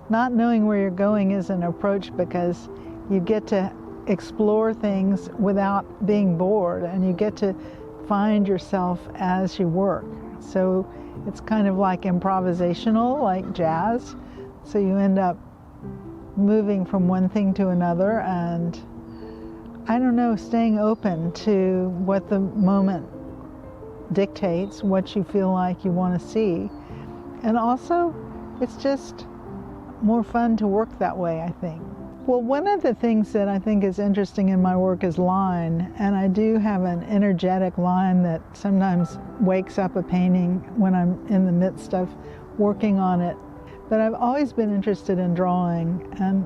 Not knowing where you're going is an approach because you get to explore things without being bored, and you get to find yourself as you work. So it's kind of like improvisational, like jazz. So you end up moving from one thing to another, and I don't know, staying open to what the moment dictates, what you feel like you want to see. And also, it's just more fun to work that way, I think. Well, one of the things that I think is interesting in my work is line, and I do have an energetic line that sometimes wakes up a painting when I'm in the midst of working on it. But I've always been interested in drawing and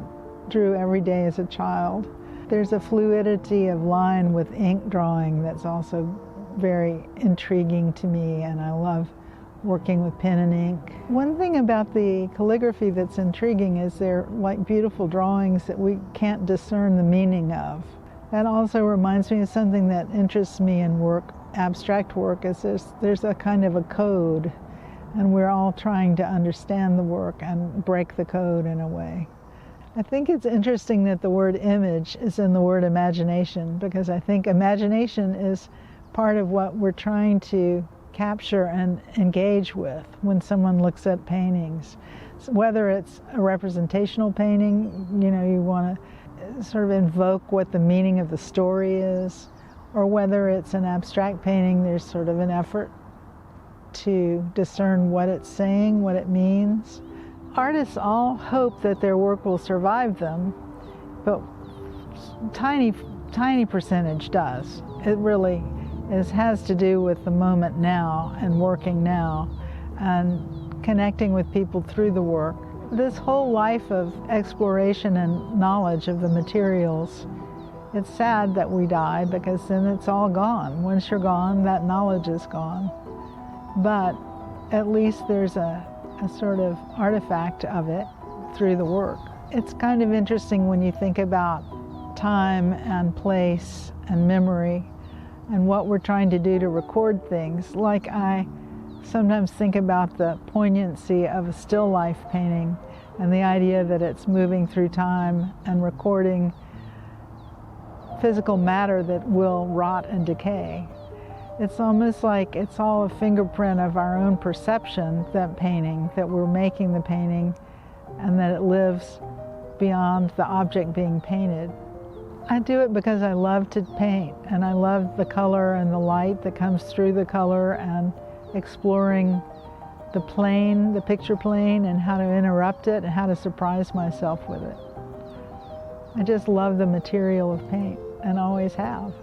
drew every day as a child. There's a fluidity of line with ink drawing that's also very intriguing to me, and I love working with pen and ink. One thing about the calligraphy that's intriguing is they're like beautiful drawings that we can't discern the meaning of. That also reminds me of something that interests me in work, abstract work, is there's a kind of a code, and we're all trying to understand the work and break the code in a way. I think it's interesting that the word image is in the word imagination, because I think imagination is part of what we're trying to capture and engage with when someone looks at paintings. So whether it's a representational painting, you want to sort of invoke what the meaning of the story is, or whether it's an abstract painting, there's sort of an effort to discern what it's saying, what it means. Artists all hope that their work will survive them, but tiny percentage does. It really has to do with the moment now and working now and connecting with people through the work. This whole life of exploration and knowledge of the materials, it's sad that we die because then it's all gone. Once you're gone, that knowledge is gone. But at least there's a sort of artifact of it through the work. It's kind of interesting when you think about time and place and memory and what we're trying to do to record things. Like I sometimes think about the poignancy of a still life painting and the idea that it's moving through time and recording physical matter that will rot and decay. It's almost like it's all a fingerprint of our own perception, that painting, that we're making the painting, and that it lives beyond the object being painted. I do it because I love to paint, and I love the color and the light that comes through the color, and exploring the plane, the picture plane, and how to interrupt it and how to surprise myself with it. I just love the material of paint, and always have.